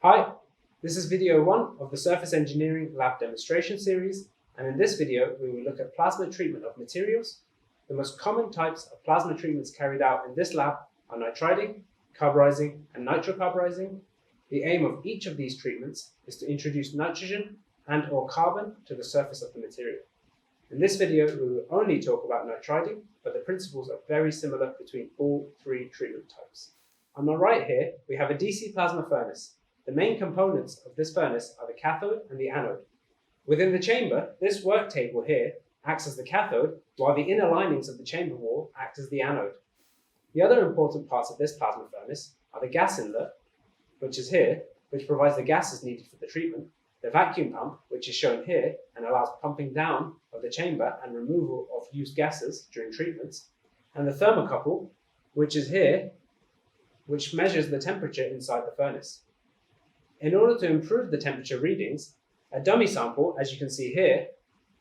Hi, this is video 1 of the Surface Engineering Lab Demonstration Series, and in this video we will look at plasma treatment of materials. The most common types of plasma treatments carried out in this lab are nitriding, carburizing, and nitrocarburizing. The aim of each of these treatments is to introduce nitrogen and/or carbon to the surface of the material. In this video we will only talk about nitriding, but the principles are very similar between all three treatment types. On the right here we have a DC plasma furnace. The main components of this furnace are the cathode and the anode. Within the chamber, this work table here acts as the cathode, while the inner linings of the chamber wall act as the anode. The other important parts of this plasma furnace are the gas inlet, which is here, which provides the gases needed for the treatment, the vacuum pump, which is shown here and allows pumping down of the chamber and removal of used gases during treatments, and the thermocouple, which is here, which measures the temperature inside the furnace. In order to improve the temperature readings, a dummy sample, as you can see here,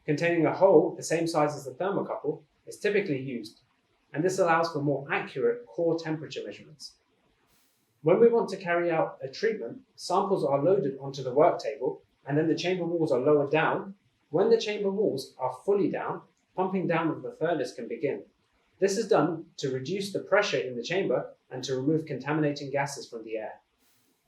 containing a hole the same size as the thermocouple, is typically used, and this allows for more accurate core temperature measurements. When we want to carry out a treatment, samples are loaded onto the work table, and then the chamber walls are lowered down. When the chamber walls are fully down, pumping down of the furnace can begin. This is done to reduce the pressure in the chamber and to remove contaminating gases from the air.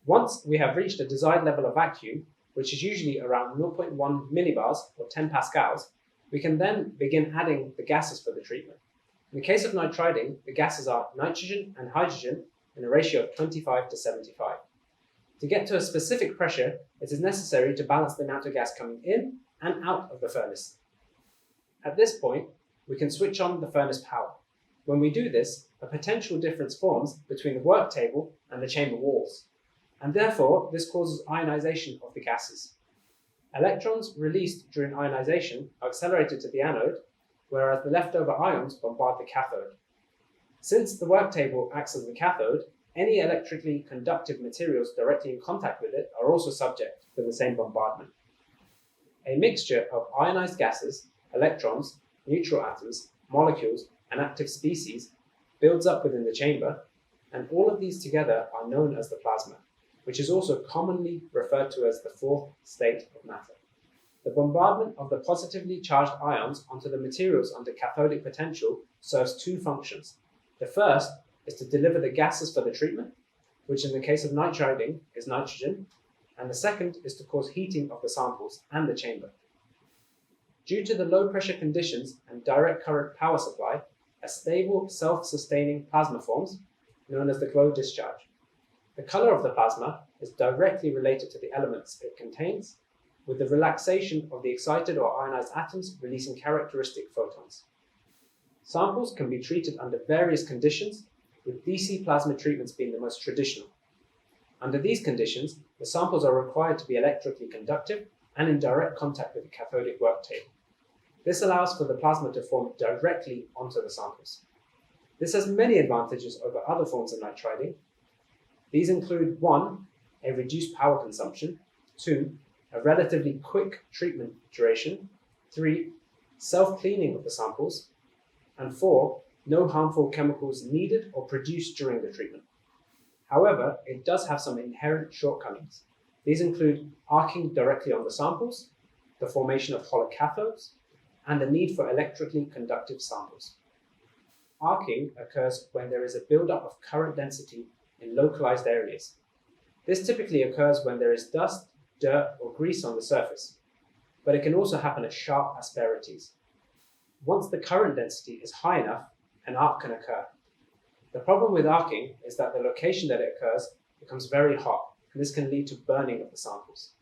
Once we have reached a desired level of vacuum, which is usually around 0.1 millibars or 10 pascals, we can then begin adding the gases for the treatment. In the case of nitriding, the gases are nitrogen and hydrogen in a ratio of 25:75. To get to a specific pressure, it is necessary to balance the amount of gas coming in and out of the furnace. At this point, we can switch on the furnace power. When we do this, a potential difference forms between the work table and the chamber walls, and therefore this causes ionization of the gases. Electrons released during ionization are accelerated to the anode, whereas the leftover ions bombard the cathode. Since the work table acts as the cathode, any electrically conductive materials directly in contact with it are also subject to the same bombardment. A mixture of ionized gases, electrons, neutral atoms, molecules, and active species builds up within the chamber, and all of these together are known as the plasma, which is also commonly referred to as the fourth state of matter. The bombardment of the positively charged ions onto the materials under cathodic potential serves two functions. The first is to deliver the gases for the treatment, which in the case of nitriding is nitrogen, and the second is to cause heating of the samples and the chamber. Due to the low pressure conditions and direct current power supply, a stable self-sustaining plasma forms, known as the glow discharge. The color of the plasma is directly related to the elements it contains, with the relaxation of the excited or ionized atoms releasing characteristic photons. Samples can be treated under various conditions, with DC plasma treatments being the most traditional. Under these conditions, the samples are required to be electrically conductive and in direct contact with the cathodic work table. This allows for the plasma to form directly onto the samples. This has many advantages over other forms of nitriding. These include 1. A reduced power consumption, 2. A relatively quick treatment duration, 3. Self-cleaning of the samples, and 4. No harmful chemicals needed or produced during the treatment. However, it does have some inherent shortcomings. These include arcing directly on the samples, the formation of hollow cathodes, and the need for electrically conductive samples. Arcing occurs when there is a buildup of current density in localized areas. This typically occurs when there is dust, dirt, or grease on the surface, but it can also happen at sharp asperities. Once the current density is high enough, an arc can occur. The problem with arcing is that the location that it occurs becomes very hot, and this can lead to burning of the samples.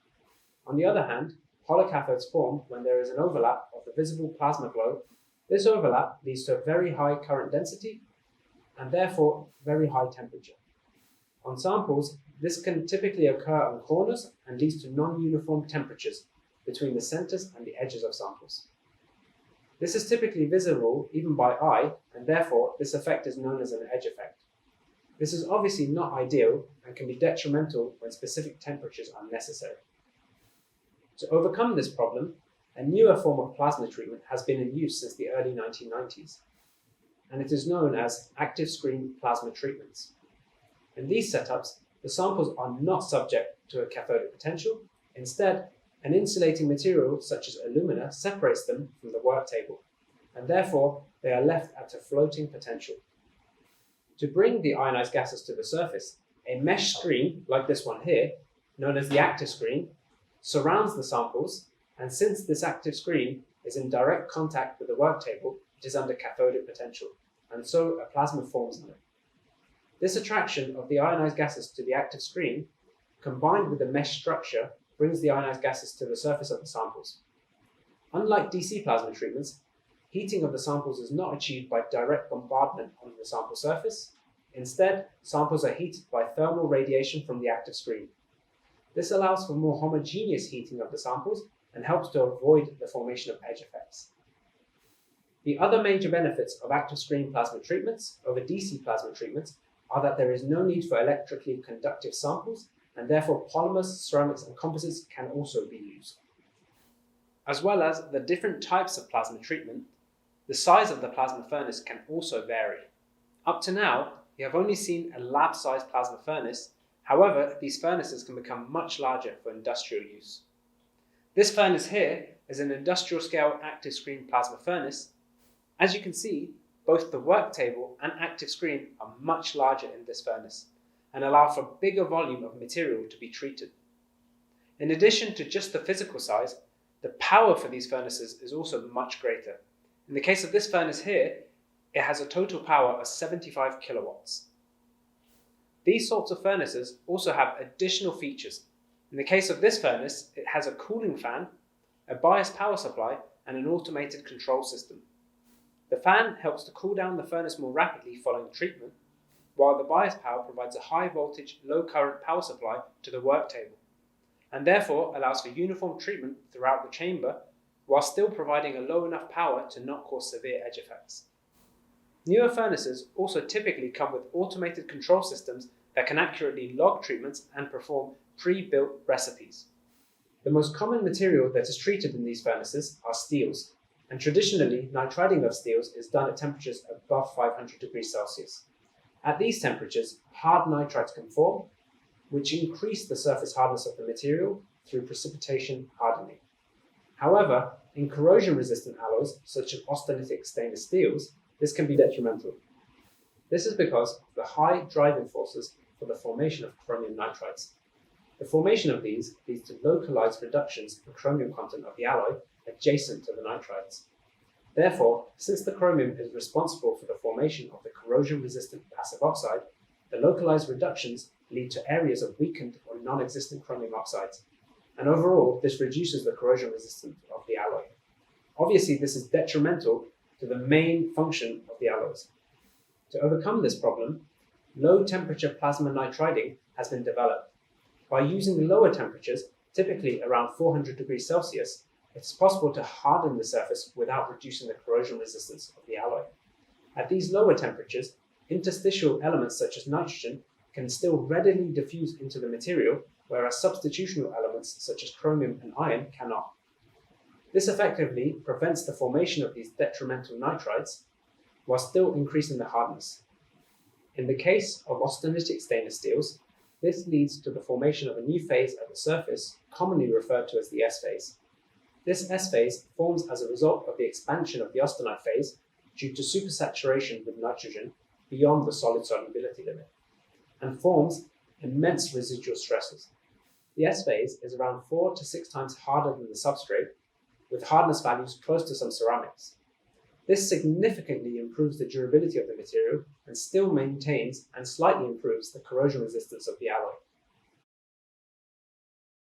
On the other hand, hollow cathodes form when there is an overlap of the visible plasma glow. This overlap leads to a very high current density and therefore very high temperature. On samples, this can typically occur on corners and leads to non-uniform temperatures between the centers and the edges of samples. This is typically visible even by eye, and therefore this effect is known as an edge effect. This is obviously not ideal and can be detrimental when specific temperatures are necessary. To overcome this problem, a newer form of plasma treatment has been in use since the early 1990s, and it is known as active screen plasma treatments. In these setups, the samples are not subject to a cathodic potential. Instead, an insulating material such as alumina separates them from the work table, and therefore they are left at a floating potential. To bring the ionized gases to the surface, a mesh screen, like this one here, known as the active screen, surrounds the samples, and since this active screen is in direct contact with the work table, it is under cathodic potential, and so a plasma forms on it. This attraction of the ionized gases to the active screen, combined with the mesh structure, brings the ionized gases to the surface of the samples. Unlike DC plasma treatments, heating of the samples is not achieved by direct bombardment on the sample surface. Instead, samples are heated by thermal radiation from the active screen. This allows for more homogeneous heating of the samples and helps to avoid the formation of edge effects. The other major benefits of active screen plasma treatments over DC plasma treatments are that there is no need for electrically conductive samples, and therefore polymers, ceramics, and composites can also be used. As well as the different types of plasma treatment, the size of the plasma furnace can also vary. Up to now, we have only seen a lab-sized plasma furnace. However, these furnaces can become much larger for industrial use. This furnace here is an industrial-scale active screen plasma furnace. As you can see, both the work table and active screen are much larger in this furnace and allow for a bigger volume of material to be treated. In addition to just the physical size, the power for these furnaces is also much greater. In the case of this furnace here, it has a total power of 75 kilowatts. These sorts of furnaces also have additional features. In the case of this furnace, it has a cooling fan, a bias power supply, and an automated control system. The fan helps to cool down the furnace more rapidly following treatment, while the bias power provides a high voltage, low current power supply to the work table, and therefore allows for uniform treatment throughout the chamber, while still providing a low enough power to not cause severe edge effects. Newer furnaces also typically come with automated control systems that can accurately log treatments and perform pre-built recipes. The most common material that is treated in these furnaces are steels, and traditionally nitriding of steels is done at temperatures above 500 degrees Celsius. At these temperatures, hard nitrides can form, which increase the surface hardness of the material through precipitation hardening. However, in corrosion-resistant alloys, such as austenitic stainless steels, this can be detrimental. This is because of the high driving forces for the formation of chromium nitrides. The formation of these leads to localized reductions in chromium content of the alloy adjacent to the nitrides. Therefore, since the chromium is responsible for the formation of the corrosion-resistant passive oxide, the localized reductions lead to areas of weakened or non-existent chromium oxides, and overall, this reduces the corrosion resistance of the alloy. Obviously, this is detrimental to the main function of the alloys. To overcome this problem, low-temperature plasma nitriding has been developed. By using lower temperatures, typically around 400 degrees Celsius, it is possible to harden the surface without reducing the corrosion resistance of the alloy. At these lower temperatures, interstitial elements such as nitrogen can still readily diffuse into the material, whereas substitutional elements such as chromium and iron cannot. This effectively prevents the formation of these detrimental nitrides while still increasing the hardness. In the case of austenitic stainless steels, this leads to the formation of a new phase at the surface, commonly referred to as the S phase. This S phase forms as a result of the expansion of the austenite phase due to supersaturation with nitrogen beyond the solid solubility limit, and forms immense residual stresses. The S phase is around 4 to 6 times harder than the substrate, with hardness values close to some ceramics. This significantly improves the durability of the material and still maintains and slightly improves the corrosion resistance of the alloy.